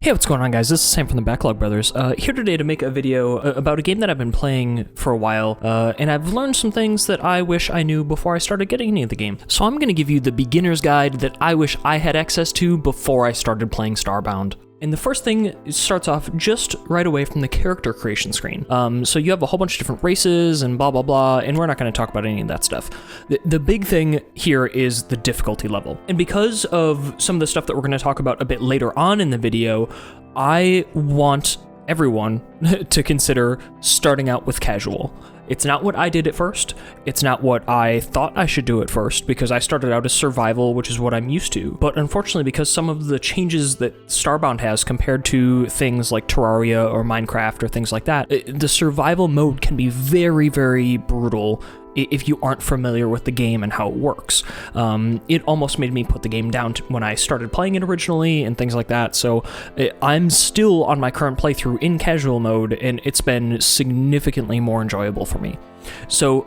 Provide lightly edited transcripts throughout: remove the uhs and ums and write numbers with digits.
Hey, what's going on, guys? This is Sam from the Backlog Brothers, here today to make a video about a game that I've been playing for a while, and I've learned some things that I wish I knew before I started getting into the game. So I'm going to give you the beginner's guide that I wish I had access to before I started playing Starbound. And the first thing starts off just right away from the character creation screen. So you have a whole bunch of different races and blah, blah, blah, and we're not going to talk about any of that stuff. The big thing here is the difficulty level. And because of some of the stuff that we're going to talk about a bit later on in the video, I want everyone to consider starting out with casual. It's not what I did at first. It's not what I thought I should do at first, because I started out as survival, which is what I'm used to. But unfortunately, because some of the changes that Starbound has compared to things like Terraria or Minecraft or things like that, the survival mode can be very, very brutal if you aren't familiar with the game and how it works. It almost made me put the game down when I started playing it originally and things like that, so I'm still on my current playthrough in casual mode, and it's been significantly more enjoyable for me. So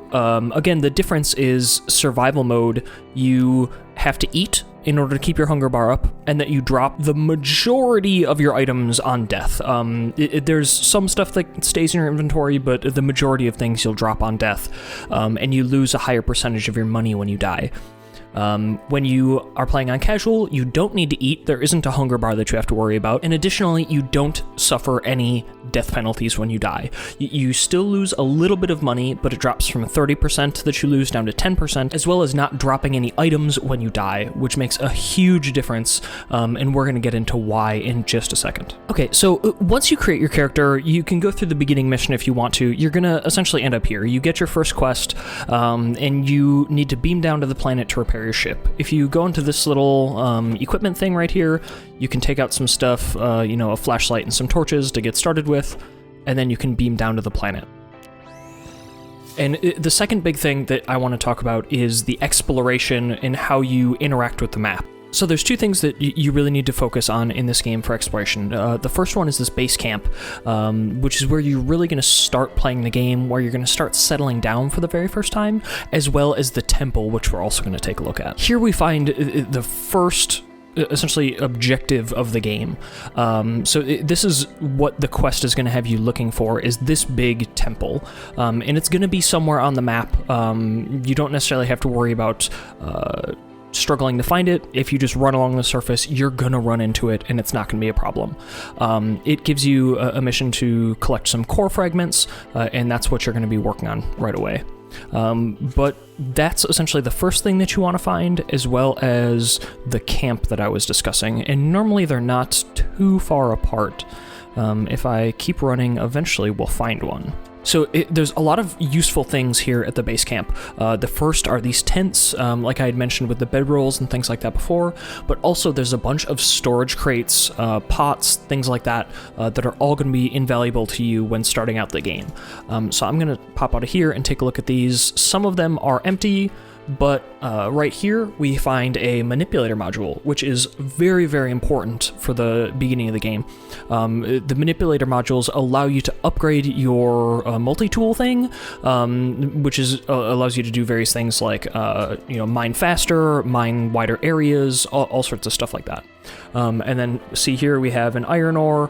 again, the difference is survival mode, you have to eat in order to keep your hunger bar up, and that you drop the majority of your items on death. There's some stuff that stays in your inventory, but the majority of things you'll drop on death, and you lose a higher percentage of your money when you die. When you are playing on casual, you don't need to eat. There isn't a hunger bar that you have to worry about. And additionally, you don't suffer any death penalties when you die. You still lose a little bit of money, but it drops from 30% that you lose down to 10%, as well as not dropping any items when you die, which makes a huge difference. And we're going to get into why in just a second. Okay, so once you create your character, you can go through the beginning mission if you want to. You're going to essentially end up here. You get your first quest, and you need to beam down to the planet to repair your ship. If you go into this little equipment thing right here, you can take out some stuff, a flashlight and some torches to get started with, and then you can beam down to the planet. And the second big thing that I want to talk about is the exploration and how you interact with the map. So there's two things that you really need to focus on in this game for exploration. The first one is this base camp, which is where you're really going to start playing the game, where you're going to start settling down for the very first time, as well as the temple, which we're also going to take a look at. Here we find the first essentially objective of the game. This is what the quest is going to have you looking for, is this big temple. And it's going to be somewhere on the map. You don't necessarily have to worry about struggling to find it. If you just run along the surface, you're gonna run into it, and it's not gonna be a problem. It gives you a mission to collect some core fragments, and that's what you're gonna be working on right away. But that's essentially the first thing that you want to find, as well as the camp that I was discussing, and normally they're not too far apart. If I keep running, eventually we'll find one. So there's a lot of useful things here at the base camp. The first are these tents, like I had mentioned with the bedrolls and things like that before, but also there's a bunch of storage crates, pots, things like that, that are all going to be invaluable to you when starting out the game. So I'm going to pop out of here and take a look at these. Some of them are empty, but right here we find a manipulator module, which is very, very important for the beginning of the game. The manipulator modules allow you to upgrade your multi-tool thing, which allows you to do various things like mine faster, mine wider areas, all sorts of stuff like that. And then see here we have an iron ore,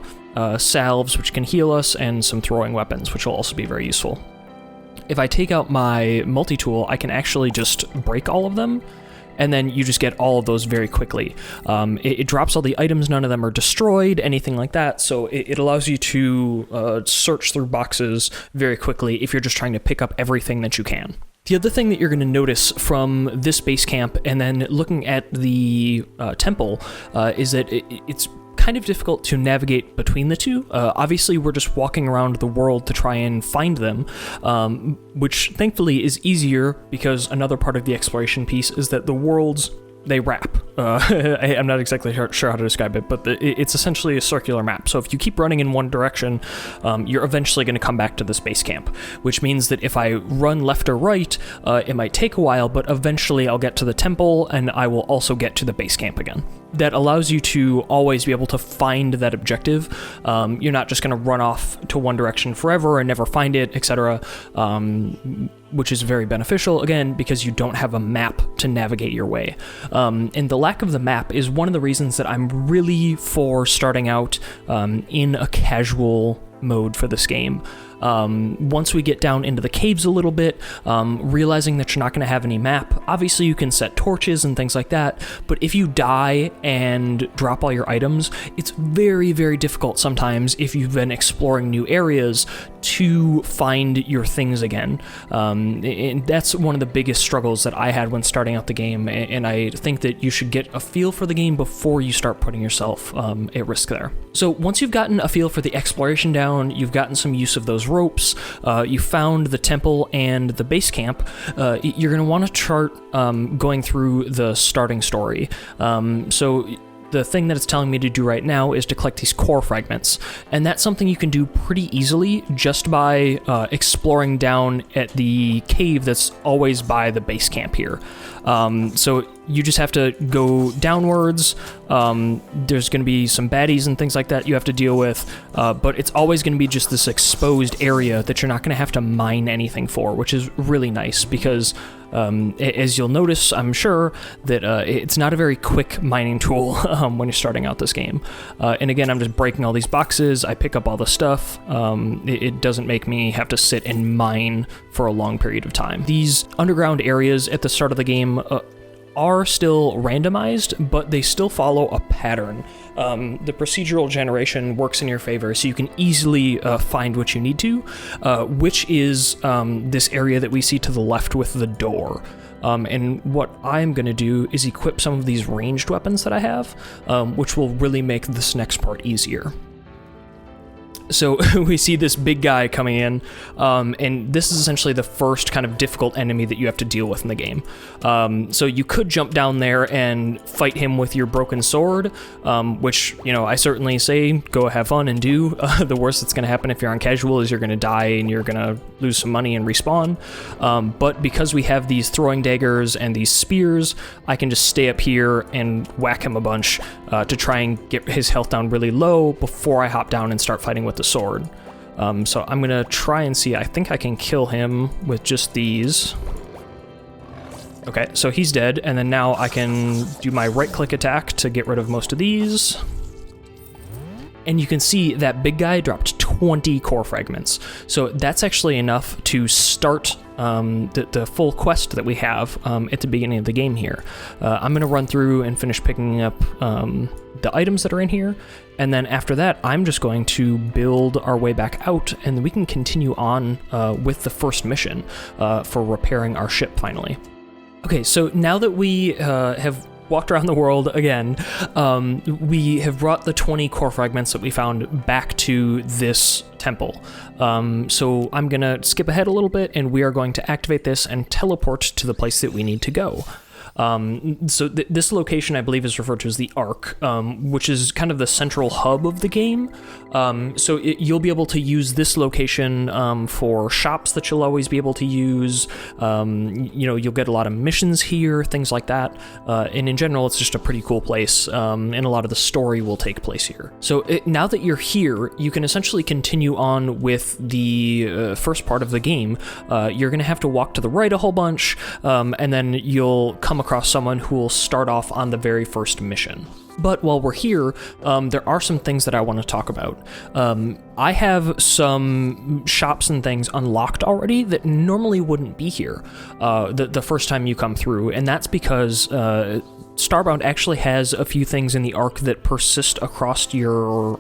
salves which can heal us, and some throwing weapons, which will also be very useful. If I take out my multi-tool, I can actually just break all of them, and then you just get all of those very quickly. It drops all the items, none of them are destroyed, anything like that, so it allows you to search through boxes very quickly if you're just trying to pick up everything that you can. The other thing that you're going to notice from this base camp, and then looking at the temple, is that it's kind of difficult to navigate between the two. Obviously, we're just walking around the world to try and find them, which thankfully is easier, because another part of the exploration piece is that the worlds, they wrap. I'm not exactly sure how to describe it, but it's essentially a circular map. So if you keep running in one direction, you're eventually going to come back to this base camp, which means that if I run left or right, it might take a while, but eventually I'll get to the temple, and I will also get to the base camp again. That allows you to always be able to find that objective. You're not just going to run off to one direction forever and never find it, etc., which is very beneficial, again, because you don't have a map to navigate your way. And the lack of the map is one of the reasons that I'm really for starting out in a casual mode for this game. Once we get down into the caves a little bit, realizing that you're not going to have any map, obviously you can set torches and things like that, but if you die and drop all your items, it's very, very difficult sometimes if you've been exploring new areas to find your things again. And that's one of the biggest struggles that I had when starting out the game, and I think that you should get a feel for the game before you start putting yourself at risk there. So once you've gotten a feel for the exploration down, you've gotten some use of those ropes, you found the temple and the base camp, you're going to want to chart going through the starting story. So the thing that it's telling me to do right now is to collect these core fragments, and that's something you can do pretty easily just by exploring down at the cave that's always by the base camp here. So you just have to go downwards. There's going to be some baddies and things like that you have to deal with, but it's always going to be just this exposed area that you're not going to have to mine anything for, which is really nice because as you'll notice, I'm sure, that it's not a very quick mining tool when you're starting out this game. And again, I'm just breaking all these boxes, I pick up all the stuff, it doesn't make me have to sit and mine for a long period of time. These underground areas at the start of the game are still randomized, but they still follow a pattern. The procedural generation works in your favor, so you can easily find what you need to, which is this area that we see to the left with the door. And what I'm going to do is equip some of these ranged weapons that I have, which will really make this next part easier. So we see this big guy coming in, and this is essentially the first kind of difficult enemy that you have to deal with in the game. So you could jump down there and fight him with your broken sword, which, you know, I certainly say go have fun and do. The worst that's going to happen if you're on casual is you're going to die and you're going to lose some money and respawn. But because we have these throwing daggers and these spears, I can just stay up here and whack him a bunch to try and get his health down really low before I hop down and start fighting with the sword. So I'm gonna try and see, I think I can kill him with just these. Okay, so he's dead, and then now I can do my right-click attack to get rid of most of these. And you can see that big guy dropped 20 core fragments. So that's actually enough to start the full quest that we have at the beginning of the game here. I'm going to run through and finish picking up the items that are in here, and then after that, I'm just going to build our way back out, and we can continue on with the first mission for repairing our ship finally. Okay, so now that we have walked around the world again, we have brought the 20 core fragments that we found back to this temple. So I'm gonna skip ahead a little bit, and we are going to activate this and teleport to the place that we need to go. So this location, I believe, is referred to as the Ark, which is kind of the central hub of the game. So you'll be able to use this location for shops that you'll always be able to use. You know, you'll get a lot of missions here, things like that. And in general, it's just a pretty cool place, and a lot of the story will take place here. So now that you're here, you can essentially continue on with the first part of the game. You're going to have to walk to the right a whole bunch, and then you'll come across someone who will start off on the very first mission. But while we're here, there are some things that I want to talk about. I have some shops and things unlocked already that normally wouldn't be here the first time you come through, and that's because Starbound actually has a few things in the Ark that persist across your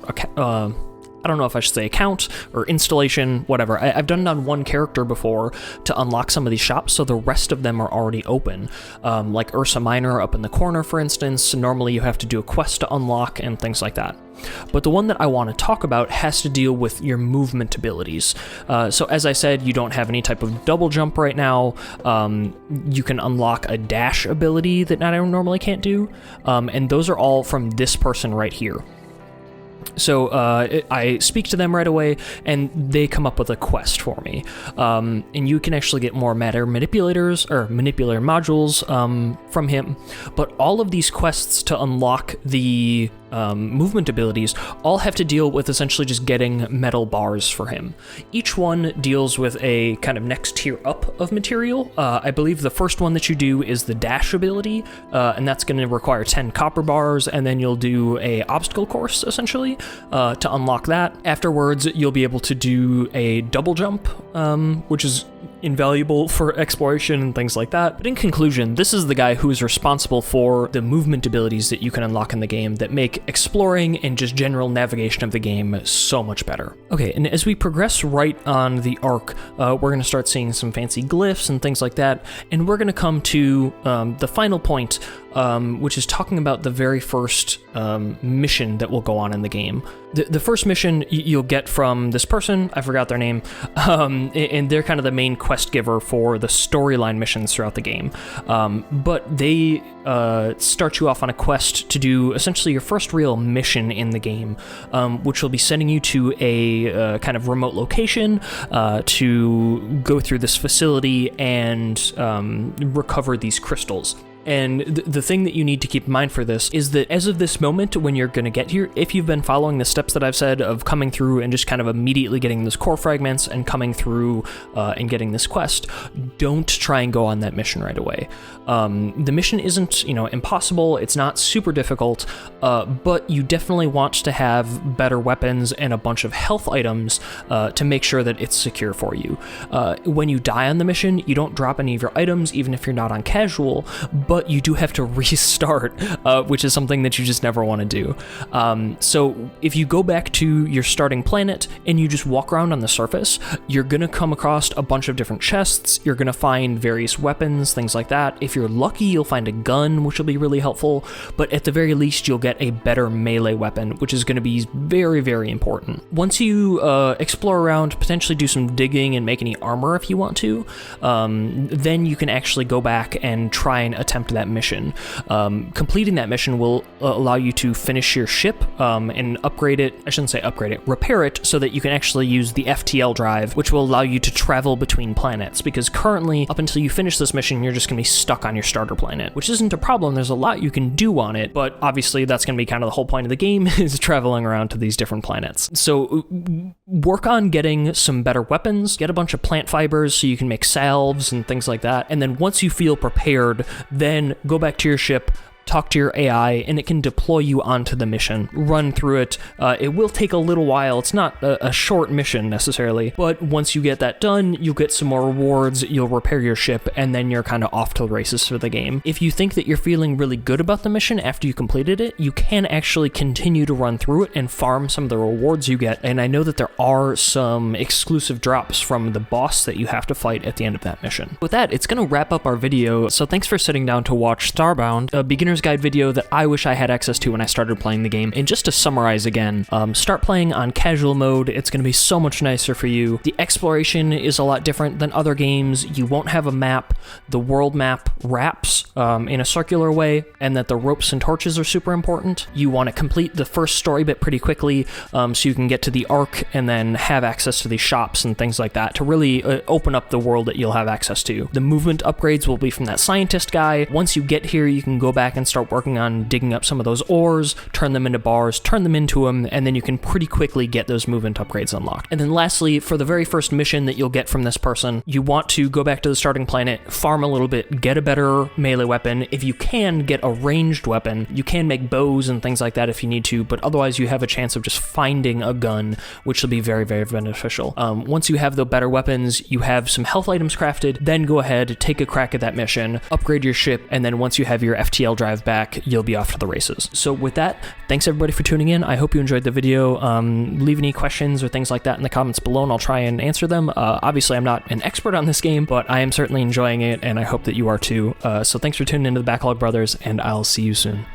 I don't know if I should say account or installation, whatever. I've done it on one character before to unlock some of these shops, so the rest of them are already open. Like Ursa Minor up in the corner, for instance. Normally you have to do a quest to unlock and things like that. But the one that I want to talk about has to deal with your movement abilities. So as I said, you don't have any type of double jump right now. You can unlock a dash ability that I normally can't do. And those are all from this person right here. So I speak to them right away, and they come up with a quest for me. And you can actually get more matter manipulators, or manipulator modules from him. But all of these quests to unlock the movement abilities all have to deal with essentially just getting metal bars for him. Each one deals with a kind of next tier up of material. I believe the first one that you do is the dash ability, and that's going to require 10 copper bars, and then you'll do a obstacle course, essentially, to unlock that. Afterwards, you'll be able to do a double jump, which is invaluable for exploration and things like that. But in conclusion, this is the guy who is responsible for the movement abilities that you can unlock in the game that make exploring and just general navigation of the game so much better. Okay, and as we progress right on the arc, we're going to start seeing some fancy glyphs and things like that, and we're going to come to the final point, which is talking about the very first mission that will go on in the game. The first mission you'll get from this person, I forgot their name, and they're kind of the main quest giver for the storyline missions throughout the game. But they start you off on a quest to do essentially your first real mission in the game, which will be sending you to a kind of remote location to go through this facility and recover these crystals. And the thing that you need to keep in mind for this is that as of this moment, when you're going to get here, if you've been following the steps that I've said of coming through and just kind of immediately getting those core fragments and coming through and getting this quest, don't try and go on that mission right away. The mission isn't, impossible. It's not super difficult, but you definitely want to have better weapons and a bunch of health items to make sure that it's secure for you. When you die on the mission, you don't drop any of your items, even if you're not on casual, but you do have to restart, which is something that you just never want to do. So if you go back to your starting planet and you just walk around on the surface, you're going to come across a bunch of different chests. You're going to find various weapons, things like that. If you're lucky, you'll find a gun, which will be really helpful, but at the very least, you'll get a better melee weapon, which is going to be very, very important. Once you explore around, potentially do some digging and make any armor if you want to, then you can actually go back and try and attempt that mission. Completing that mission will allow you to finish your ship and upgrade it. I shouldn't say upgrade it, repair it so that you can actually use the FTL drive, which will allow you to travel between planets, because currently, up until you finish this mission, you're just going to be stuck on your starter planet, which isn't a problem. There's a lot you can do on it, but obviously that's going to be kind of the whole point of the game is traveling around to these different planets. So work on getting some better weapons, get a bunch of plant fibers so you can make salves and things like that, and then once you feel prepared, then go back to your ship, talk to your AI, and it can deploy you onto the mission. Run through it. It will take a little while. It's not a short mission necessarily, but once you get that done, you'll get some more rewards, you'll repair your ship, and then you're kind of off to the races for the game. If you think that you're feeling really good about the mission after you completed it, you can actually continue to run through it and farm some of the rewards you get, and I know that there are some exclusive drops from the boss that you have to fight at the end of that mission. With that, it's going to wrap up our video, so thanks for sitting down to watch Starbound, a beginner's guide video that I wish I had access to when I started playing the game. And just to summarize again, start playing on casual mode. It's going to be so much nicer for you. The exploration is a lot different than other games. You won't have a map. The world map wraps in a circular way, and that the ropes and torches are super important. You want to complete the first story bit pretty quickly so you can get to the Ark and then have access to these shops and things like that to really open up the world that you'll have access to. The movement upgrades will be from that scientist guy. Once you get here, you can go back and start working on digging up some of those ores, turn them into bars, turn them into them, and then you can pretty quickly get those movement upgrades unlocked. And then lastly, for the very first mission that you'll get from this person, you want to go back to the starting planet, farm a little bit, get a better melee weapon. If you can, get a ranged weapon. You can make bows and things like that if you need to, but otherwise you have a chance of just finding a gun, which will be very, very beneficial. Once you have the better weapons, you have some health items crafted, then go ahead, take a crack at that mission, upgrade your ship, and then once you have your FTL drive back, you'll be off to the races. So with that, thanks everybody for tuning in. I hope you enjoyed the video. Leave any questions or things like that in the comments below and I'll try and answer them. Obviously, I'm not an expert on this game, but I am certainly enjoying it and I hope that you are too. So thanks for tuning into the Backlog Brothers and I'll see you soon.